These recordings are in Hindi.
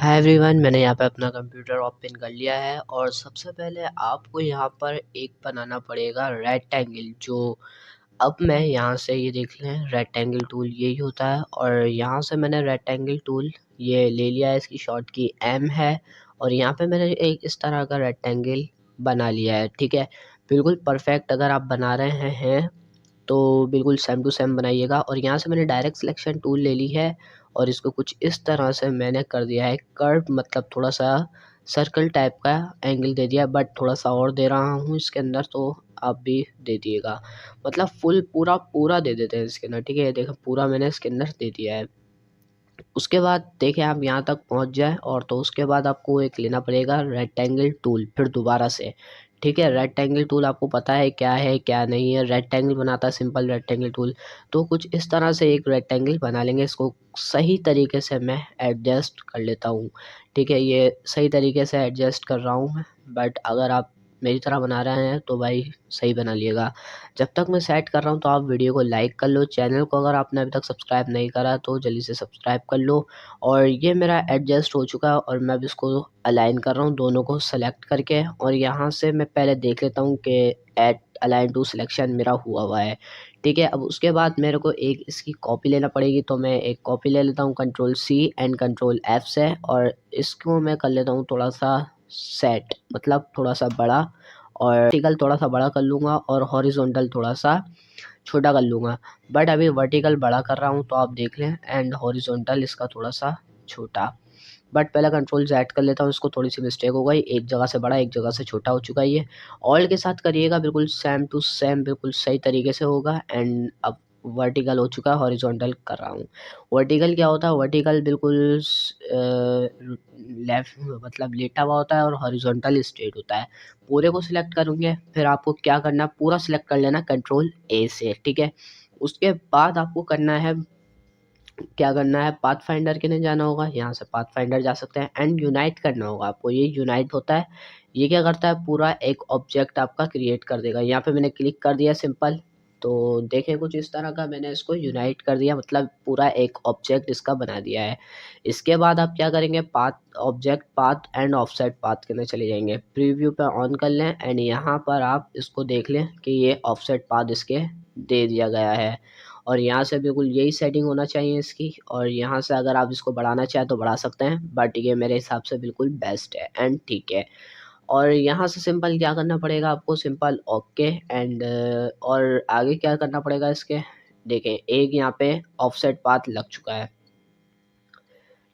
हाय एवरीवन, मैंने यहाँ पे अपना कंप्यूटर ओपन कर लिया है और सबसे पहले आपको यहाँ पर एक बनाना पड़ेगा रेक्टेंगल। जो अब मैं यहाँ से ये देख लें, रेक्टेंगल टूल यही होता है और यहाँ से मैंने रेक्टेंगल टूल ये ले लिया है। इसकी शॉर्ट की एम है और यहाँ पे मैंने एक इस तरह का रेक्टेंगल बना लिया है। ठीक है, बिल्कुल परफेक्ट अगर आप बना रहे हैं तो बिल्कुल सेम टू सेम बनाइएगा। और यहाँ से मैंने डायरेक्ट सिलेक्शन टूल ले ली है और इसको कुछ इस तरह से मैंने कर दिया है कर्व, मतलब थोड़ा सा सर्कल टाइप का एंगल दे दिया है, बट थोड़ा सा और दे रहा हूँ इसके अंदर, तो आप भी दे दिएगा। मतलब फुल पूरा पूरा दे देते हैं इसके अंदर। ठीक है, देखो पूरा मैंने इसके अंदर दे दिया है। उसके बाद देखिए आप यहाँ तक पहुँच जाए और तो उसके बाद आपको एक लेना पड़ेगा रेक्टेंगल टूल फिर दोबारा से। ठीक है, रेक्टेंगल टूल आपको पता है क्या नहीं है। रेक्टेंगल बनाता है सिंपल रेक्टेंगल टूल। तो कुछ इस तरह से एक रेक्टेंगल बना लेंगे। इसको सही तरीके से मैं एडजस्ट कर लेता हूँ। ठीक है, ये सही तरीके से एडजस्ट कर रहा हूँ मैं, बट अगर आप मेरी तरह बना रहे हैं तो भाई सही बना लिएगा। जब तक मैं सेट कर रहा हूँ तो आप वीडियो को लाइक कर लो। चैनल को अगर आपने अभी तक सब्सक्राइब नहीं करा तो जल्दी से सब्सक्राइब कर लो। और ये मेरा एडजस्ट हो चुका है और मैं अब इसको अलाइन कर रहा हूँ दोनों को सेलेक्ट करके। और यहाँ से मैं पहले देख लेता हूँ कि एट अलाइन टू सिलेक्शन मेरा हुआ हुआ है। ठीक है, अब उसके बाद मेरे को एक इसकी कॉपी लेना पड़ेगी, तो मैं एक कॉपी ले लेता हूँ control C and control F से। और इसको मैं कर लेता हूँ थोड़ा सा सेट, मतलब थोड़ा सा बड़ा, और वर्टिकल थोड़ा सा बड़ा कर लूँगा और हॉरिजॉन्टल थोड़ा सा छोटा कर लूँगा। बट अभी वर्टिकल बड़ा कर रहा हूँ तो आप देख लें, एंड हॉरिजॉन्टल इसका थोड़ा सा छोटा। बट पहले कंट्रोल Z कर लेता हूँ, इसको थोड़ी सी मिस्टेक हो गई, एक जगह से बड़ा एक जगह से छोटा हो चुका है ये। ऑल के साथ करिएगा, बिल्कुल सेम टू सेम बिल्कुल सही तरीके से होगा। एंड अब वर्टिकल हो चुका है, हॉरिजॉन्टल कर रहा हूँ। वर्टिकल क्या होता है? वर्टिकल बिल्कुल लेफ्ट मतलब लेटा हुआ होता है और हॉरिजॉन्टल स्ट्रेट होता है। पूरे को सिलेक्ट करूँगे, फिर आपको क्या करना है, पूरा सिलेक्ट कर लेना कंट्रोल A से। ठीक है, उसके बाद आपको करना है, क्या करना है, पाथ फाइंडर के लिए जाना होगा। यहाँ से पाथ फाइंडर जा सकते हैं एंड यूनाइट करना होगा आपको। ये यूनाइट होता है, ये क्या करता है, पूरा एक ऑब्जेक्ट आपका क्रिएट कर देगा। यहाँ पे मैंने क्लिक कर दिया सिंपल, तो देखें कुछ इस तरह का मैंने इसको यूनाइट कर दिया, मतलब पूरा एक ऑब्जेक्ट इसका बना दिया है। इसके बाद आप क्या करेंगे, path object path and offset path के लिए चले जाएंगे। प्रीव्यू पे ऑन कर लें एंड यहाँ पर आप इसको देख लें कि ये ऑफसेट पाथ इसके दे दिया गया है। और यहाँ से बिल्कुल यही सेटिंग होना चाहिए इसकी। और यहाँ से अगर आप इसको बढ़ाना चाहें तो बढ़ा सकते हैं, बट ये मेरे हिसाब से बिल्कुल बेस्ट है एंड ठीक है। और यहाँ से सिंपल क्या करना पड़ेगा आपको, सिंपल ओके एंड और आगे क्या करना पड़ेगा इसके, देखें एक यहाँ पे ऑफसेट पाथ लग चुका है।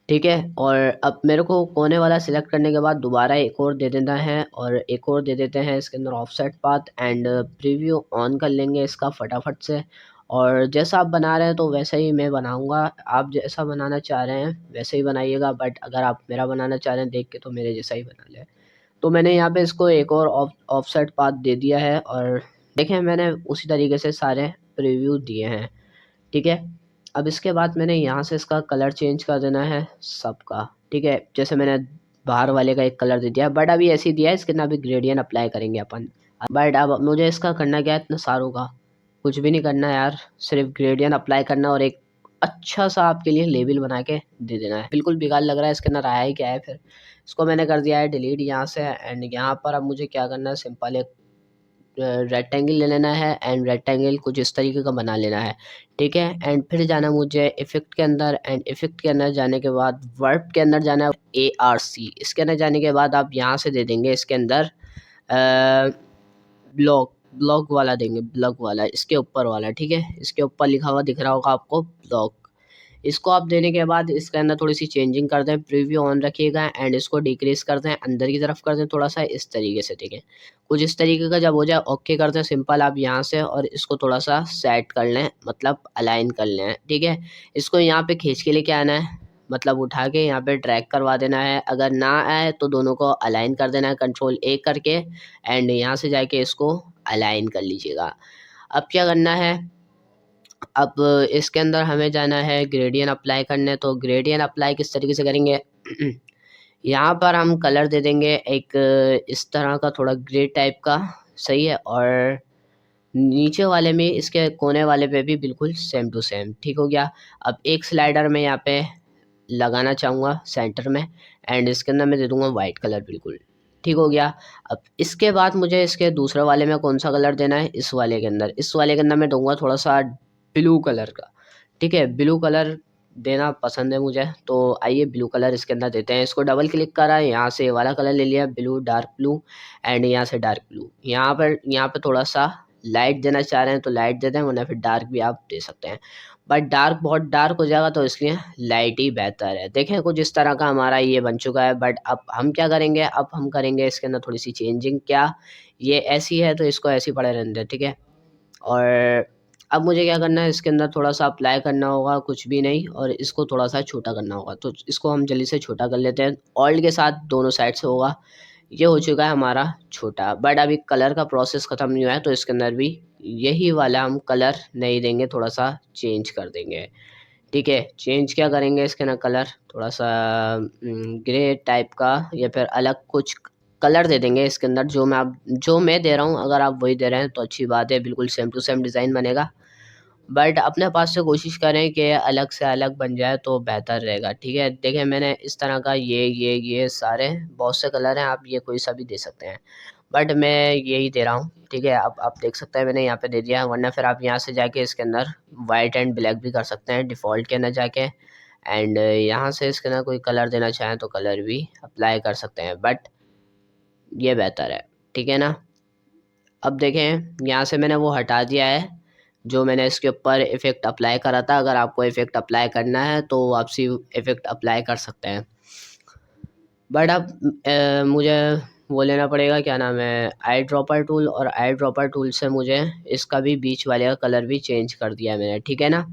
ठीक है, और अब मेरे को कोने वाला सिलेक्ट करने के बाद दोबारा एक और दे देना है, और एक और दे देते हैं इसके अंदर offset path and preview on कर लेंगे इसका फटाफट से। और जैसा आप बना रहे हैं तो वैसा ही मैं बनाऊंगा। आप जैसा बनाना चाह रहे हैं वैसे ही बनाइएगा, बट अगर आप मेरा बनाना चाह रहे हैं देख के तो मेरे जैसा ही बना लें। तो मैंने यहाँ पे इसको एक और ऑफसेट पाथ दे दिया है और देखें मैंने उसी तरीके से सारे प्रीव्यू दिए हैं। ठीक है, अब इसके बाद मैंने यहाँ से इसका कलर चेंज कर देना है सबका। ठीक है, जैसे मैंने बाहर वाले का एक कलर दे दिया, बट अभी ऐसे ही दिया है, इसके अंदर अभी ग्रेडियंट अप्लाई करेंगे अपन। बट अब मुझे इसका करना क्या है इतना सारों का, कुछ भी नहीं करना यार, सिर्फ ग्रेडियंट अप्लाई करना और एक अच्छा सा आपके लिए लेबल बना के दे देना है। बिल्कुल बेकार लग रहा है, इसके अंदर आया ही क्या है। फिर इसको मैंने कर दिया है डिलीट यहाँ से एंड यहाँ पर अब मुझे क्या करना है, सिंपल एक रेक्टेंगल ले लेना है एंड रेक्टेंगल कुछ इस तरीके का बना लेना है। ठीक है, एंड फिर जाना मुझे इफेक्ट के अंदर एंड इफेक्ट के अंदर जाने के बाद वर्ब के अंदर जाना है ARC। इसके अंदर जाने के बाद आप यहाँ से दे देंगे इसके अंदर ब्लॉक ब्लॉक वाला देंगे, ब्लॉक वाला इसके ऊपर वाला। ठीक है, इसके ऊपर लिखा हुआ दिख रहा होगा आपको ब्लॉक। इसको आप देने के बाद इसके अंदर थोड़ी सी चेंजिंग कर दें, प्रीव्यू ऑन रखिएगा एंड इसको डिक्रीज कर दें, अंदर की तरफ कर दें थोड़ा सा इस तरीके से। ठीक है, कुछ इस तरीके का जब हो जाए ओके कर दें सिंपल आप यहाँ से, और इसको थोड़ा सा सेट कर लें, मतलब अलाइन कर लें। ठीक है, इसको यहाँ पे खींच के लेके आना है, मतलब उठा के यहाँ पे ड्रैग करवा देना है। अगर ना आए तो दोनों को अलाइन कर देना है कंट्रोल A करके एंड यहाँ से जाके इसको अलाइन कर लीजिएगा। अब क्या करना है, अब इसके अंदर हमें जाना है ग्रेडियंट अप्लाई करने। तो ग्रेडियंट अप्लाई किस तरीके से करेंगे यहाँ पर हम कलर दे देंगे एक इस तरह का थोड़ा ग्रे टाइप का, सही है। और नीचे वाले में इसके कोने वाले पे भी बिल्कुल सेम टू सेम, ठीक हो गया। अब एक स्लाइडर में यहाँ पे लगाना चाहूँगा सेंटर में, एंड इसके अंदर मैं दे दूँगा वाइट कलर बिल्कुल। ठीक हो गया। अब इसके बाद मुझे इसके दूसरे वाले में कौन सा कलर देना है, इस वाले के अंदर मैं दूंगा थोड़ा सा ब्लू कलर का। ठीक है, ब्लू कलर देना पसंद है मुझे, तो आइए ब्लू कलर इसके अंदर देते हैं। इसको डबल क्लिक करा, यहाँ से ये वाला कलर ले लिया ब्लू, डार्क ब्लू, एंड यहाँ से डार्क ब्लू। यहाँ पर थोड़ा सा लाइट देना चाह रहे हैं तो लाइट देते हैं, वरना फिर डार्क भी आप दे सकते हैं, बट डार्क बहुत डार्क हो जाएगा तो इसलिए लाइट ही बेहतर है। देखें कुछ इस तरह का हमारा ये बन चुका है। बट अब हम क्या करेंगे, अब हम करेंगे इसके अंदर थोड़ी सी चेंजिंग। क्या, ये ऐसी है तो इसको ऐसी पड़े रहने दें, ठीक है। और अब मुझे क्या करना है, इसके अंदर थोड़ा सा अप्लाई करना होगा, कुछ भी नहीं, और इसको थोड़ा सा छोटा करना होगा। तो इसको हम जल्दी से छोटा कर लेते हैं, ऑल्ट के साथ दोनों साइड से होगा। ये हो चुका है हमारा छोटा। बट अभी कलर का प्रोसेस ख़त्म नहीं हुआ है, तो इसके अंदर भी यही वाला हम कलर नहीं देंगे, थोड़ा सा चेंज कर देंगे। ठीक है, चेंज क्या करेंगे इसके ना, कलर थोड़ा सा ग्रे टाइप का या फिर अलग कुछ कलर दे देंगे इसके अंदर, जो मैं दे रहा हूँ। अगर आप वही दे रहे हैं तो अच्छी बात है, बिल्कुल सेम टू सेम डिज़ाइन बनेगा। बट अपने पास से कोशिश करें कि अलग से अलग बन जाए तो बेहतर रहेगा। ठीक है, देखें मैंने इस तरह का ये सारे बहुत से कलर हैं, आप ये कोई सा भी दे सकते हैं, बट मैं यही दे रहा हूँ। ठीक है, अब आप देख सकते हैं मैंने यहाँ पे दे दिया है, वरना फिर आप यहाँ से जाके इसके अंदर वाइट एंड ब्लैक भी कर सकते हैं डिफ़ॉल्ट के अंदर जाके, एंड यहाँ से इसके अंदर कोई कलर देना चाहें तो कलर भी अप्लाई कर सकते हैं, बट ये बेहतर है। ठीक है ना। अब देखें यहाँ से मैंने वो हटा दिया है जो मैंने इसके ऊपर इफ़ेक्ट अप्लाई करा था। अगर आपको इफ़ेक्ट अप्लाई करना है तो आप सी इफ़ेक्ट अप्लाई कर सकते हैं, बट अब मुझे वो लेना पड़ेगा, क्या नाम है, आई ड्रॉपर टूल। और आई ड्रॉपर टूल से मुझे इसका भी बीच वाले का कलर भी चेंज कर दिया है मैंने। ठीक है ना।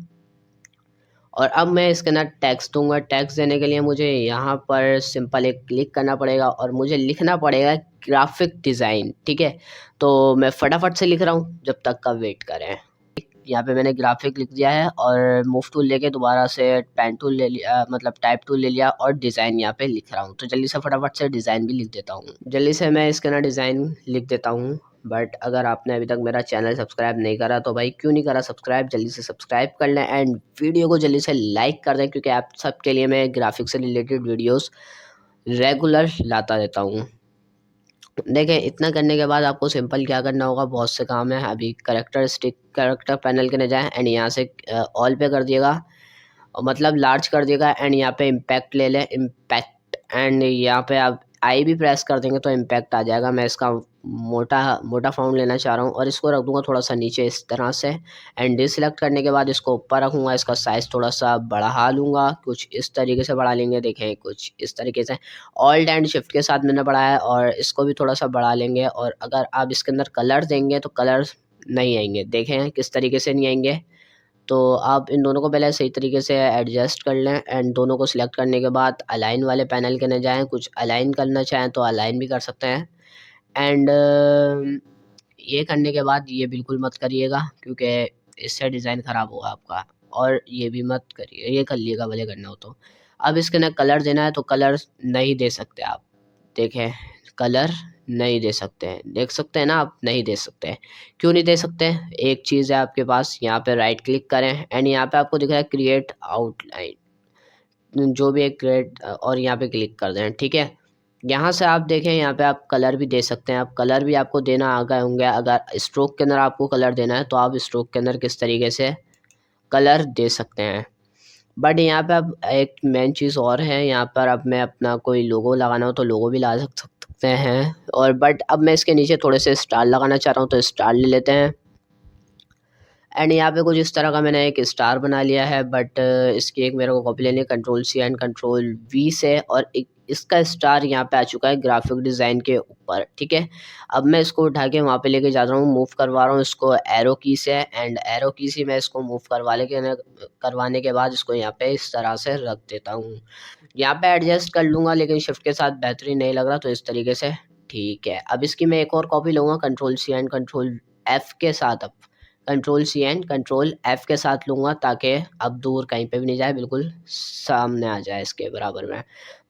और अब मैं इसके अंदर टेक्स्ट दूंगा। टेक्स्ट देने के लिए मुझे यहाँ पर सिंपल एक क्लिक करना पड़ेगा और मुझे लिखना पड़ेगा ग्राफिक डिज़ाइन। ठीक है, तो मैं फटाफट से लिख रहा हूँ, जब तक का वेट करें। यहाँ पे मैंने ग्राफिक लिख दिया है और मूव टूल लेके दोबारा से पेन टूल ले लिया, मतलब टाइप टूल ले लिया, और डिज़ाइन यहाँ पे लिख रहा हूँ। तो जल्दी से फटाफट से डिज़ाइन भी लिख देता हूँ। जल्दी से मैं इसके ना डिज़ाइन लिख देता हूँ। बट अगर आपने अभी तक मेरा चैनल सब्सक्राइब नहीं करा तो भाई क्यों नहीं करा सब्सक्राइब, जल्दी से सब्सक्राइब कर लें, एंड वीडियो को जल्दी से लाइक कर दें, क्योंकि आप सबके लिए मैं ग्राफिक्स से रिलेटेड वीडियोस रेगुलर लाता रहता हूँ। देखें इतना करने के बाद आपको सिंपल क्या करना होगा, बहुत से काम है। अभी करेक्टर पैनल के न जाएँ, एंड यहाँ से ऑल पे कर दिएगा, और मतलब लार्ज कर दिएगा, एंड यहाँ पे इम्पैक्ट ले लें, इम्पैक्ट, एंड यहाँ पे आप आई भी प्रेस कर देंगे तो इम्पैक्ट आ जाएगा। मैं इसका मोटा मोटा फाउंड लेना चाह रहा हूँ और इसको रख दूंगा थोड़ा सा नीचे इस तरह से, एंड डिसलेक्ट करने के बाद इसको ऊपर रखूँगा। इसका साइज़ थोड़ा सा बढ़ा लूँगा, कुछ इस तरीके से बढ़ा लेंगे। देखें कुछ इस तरीके से, ऑल्ट एंड शिफ्ट के साथ मैंने बढ़ाया, और इसको भी थोड़ा सा बढ़ा लेंगे। और अगर आप इसके अंदर कलर देंगे तो कलर नहीं आएंगे, देखें किस तरीके से नहीं आएंगे। तो आप इन दोनों को पहले सही तरीके से एडजस्ट कर लें, एंड दोनों को सिलेक्ट करने के बाद अलाइन वाले पैनल के न जाएँ, कुछ अलाइन करना चाहें तो अलाइन भी कर सकते हैं। एंड ये करने के बाद ये बिल्कुल मत करिएगा, क्योंकि इससे डिज़ाइन ख़राब होगा आपका, और ये भी मत करिए, ये कर लिएगा भले करना हो तो। अब इसके अंदर कलर देना है तो कलर नहीं दे सकते आप, देखें कलर नहीं दे सकते हैं, देख सकते हैं ना आप, नहीं दे सकते हैं। क्यों नहीं दे सकते? एक चीज़ है आपके पास, यहाँ पे राइट क्लिक करें, एंड यहाँ पे आपको दिख रहा है क्रिएट आउटलाइन, जो भी एक क्रिएट, और यहाँ पे क्लिक कर दें। ठीक है, यहाँ से आप देखें, यहाँ पे आप कलर भी दे सकते हैं। आप कलर भी आपको देना आ गए होंगे। अगर स्ट्रोक के अंदर आपको कलर देना है तो आप स्ट्रोक के अंदर किस तरीके से कलर दे सकते हैं। बट यहाँ पे अब एक मेन चीज़ और है, यहाँ पर अब मैं अपना कोई लोगो लगाना हो तो लोगो भी ला सकते हैं। और बट अब मैं इसके नीचे थोड़े से स्टार लगाना चाह रहा हूँ, तो स्टार ले लेते हैं। एंड यहाँ पे कुछ इस तरह का मैंने एक स्टार बना लिया है, बट इसकी एक मेरे को कॉपी लेनी है Ctrl+C एंड Ctrl+V से, और एक इसका स्टार यहाँ पे आ चुका है ग्राफिक डिज़ाइन के ऊपर। ठीक है, अब मैं इसको उठा के वहाँ पे लेके जा रहा हूँ, मूव करवा रहा हूँ इसको एरो की से, एंड एरो की से मैं इसको मूव करवाने के बाद इसको यहाँ पे इस तरह से रख देता हूँ। यहाँ पे एडजस्ट कर लूँगा, लेकिन शिफ्ट के साथ बेहतरीन नहीं लग रहा, तो इस तरीके से ठीक है। अब इसकी मैं एक और कॉपी लूँगा Ctrl+C एंड Ctrl+F के साथ। अब control C and control F के साथ लूँगा ताकि अब दूर कहीं पे भी नहीं जाए, बिल्कुल सामने आ जाए इसके बराबर में,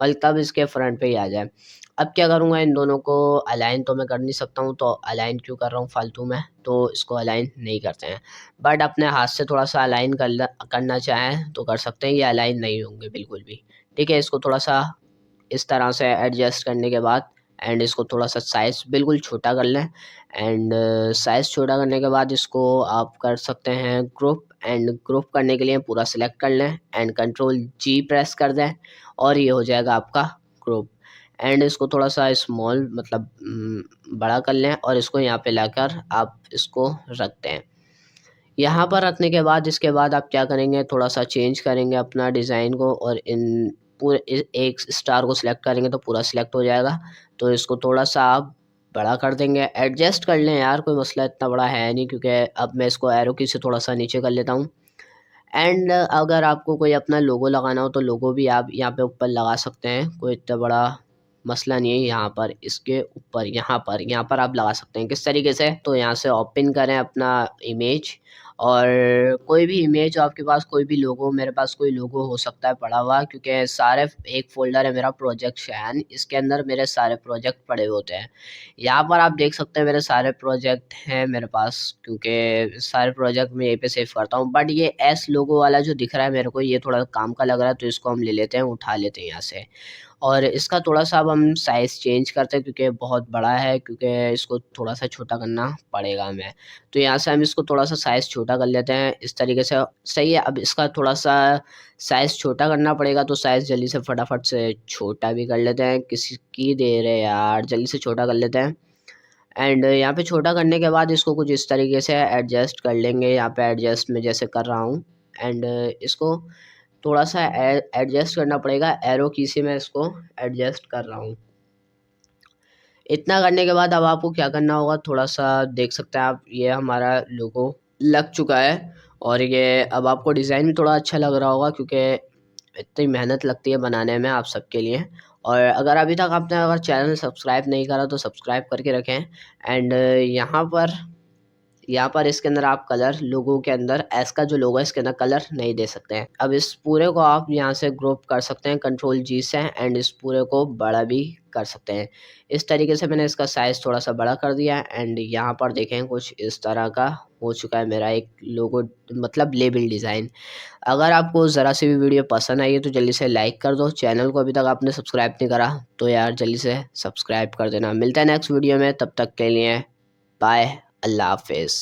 मतलब तब इसके फ्रंट पे ही आ जाए। अब क्या करूँगा, इन दोनों को अलाइन तो मैं कर नहीं सकता हूँ, तो अलाइन क्यों कर रहा हूँ फालतू में, तो इसको अलाइन नहीं करते हैं। बट अपने हाथ से थोड़ा सा अलाइन करना चाहें तो कर सकते हैं, ये अलाइन नहीं होंगे बिल्कुल भी। ठीक है, इसको थोड़ा सा इस तरह से एडजस्ट करने के बाद एंड इसको थोड़ा सा साइज़ बिल्कुल छोटा कर लें एंड साइज़ छोटा करने के बाद इसको आप कर सकते हैं ग्रुप, एंड ग्रुप करने के लिए पूरा सिलेक्ट कर लें एंड कंट्रोल जी प्रेस कर दें और ये हो जाएगा आपका ग्रुप। एंड इसको थोड़ा सा स्मॉल मतलब बड़ा कर लें और इसको यहाँ पे लाकर आप इसको रखते हैं। यहाँ पर रखने के बाद इसके बाद आप क्या करेंगे, थोड़ा सा चेंज करेंगे अपना डिज़ाइन को और इन पूरे एक स्टार को सिलेक्ट करेंगे तो पूरा सिलेक्ट हो जाएगा। तो इसको थोड़ा सा आप बड़ा कर देंगे, एडजस्ट कर लें यार, कोई मसला इतना बड़ा है नहीं, क्योंकि अब मैं इसको एरो की से थोड़ा सा नीचे कर लेता हूँ। एंड अगर आपको कोई अपना लोगो लगाना हो तो लोगो भी आप यहाँ पे ऊपर लगा सकते हैं, कोई इतना बड़ा मसला नहीं है। यहाँ पर इसके ऊपर यहाँ पर आप लगा सकते हैं। किस तरीके से, तो यहाँ से ओपन करें अपना इमेज और कोई भी इमेज आपके पास, कोई भी लोगो, मेरे पास कोई लोगो हो सकता है पड़ा हुआ, क्योंकि सारे एक फ़ोल्डर है मेरा प्रोजेक्ट शैन, इसके अंदर मेरे सारे प्रोजेक्ट पड़े होते हैं। यहाँ पर आप देख सकते हैं मेरे सारे प्रोजेक्ट हैं मेरे पास, क्योंकि सारे प्रोजेक्ट मैं यहीं पे सेव करता हूँ। बट ये एस लोगो वाला जो दिख रहा है मेरे को, ये थोड़ा काम का लग रहा है, तो इसको हम ले लेते हैं, उठा लेते हैं यहाँ से। और इसका थोड़ा-सा अब हम साइज़ चेंज करते हैं, क्योंकि बहुत बड़ा है, क्योंकि इसको थोड़ा-सा छोटा करना पड़ेगा हमें। तो यहाँ से हम इसको थोड़ा-सा साइज़ छोटा कर लेते हैं, इस तरीके से सही है। अब इसका थोड़ा-सा साइज़ छोटा करना पड़ेगा, तो साइज़ जल्दी से फटाफट से छोटा भी कर लेते हैं। किसकी देर है यार, जल्दी से छोटा कर लेते हैं। एंड यहाँ पे छोटा करने के बाद इसको कुछ इस तरीके से एडजस्ट कर लेंगे, यहाँ पे एडजस्ट मैं जैसे कर रहा हूँ। एंड इसको थोड़ा-सा एडजस्ट करना पड़ेगा, एरो की से मैं इसको एडजस्ट कर रहा हूँ। इतना करने के बाद अब आपको क्या करना होगा, थोड़ा-सा देख सकते हैं आप, ये हमारा लोगो लग चुका है और ये अब आपको डिज़ाइन भी थोड़ा अच्छा लग रहा होगा, क्योंकि इतनी मेहनत लगती है बनाने में आप सबके लिए। और अगर अभी तक आपने अगर चैनल सब्सक्राइब नहीं करा तो सब्सक्राइब करके रखें। एंड यहाँ पर इसके अंदर आप कलर, लोगों के अंदर एस का जो लोगो है इसके अंदर कलर नहीं दे सकते हैं। अब इस पूरे को आप यहाँ से ग्रुप कर सकते हैं कंट्रोल जी से एंड इस पूरे को बड़ा भी कर सकते हैं। इस तरीके से मैंने इसका साइज़ थोड़ा सा बड़ा कर दिया एंड यहाँ पर देखें कुछ इस तरह का हो चुका है मेरा एक लोगो, मतलब लेबल डिज़ाइन। अगर आपको ज़रा सी भी वीडियो पसंद आई है तो जल्दी से लाइक कर दो। चैनल को अभी तक आपने सब्सक्राइब नहीं करा तो यार जल्दी से सब्सक्राइब कर देना। मिलता है नेक्स्ट वीडियो में, तब तक के लिए बाय, अल्लाह हाफ़िज़।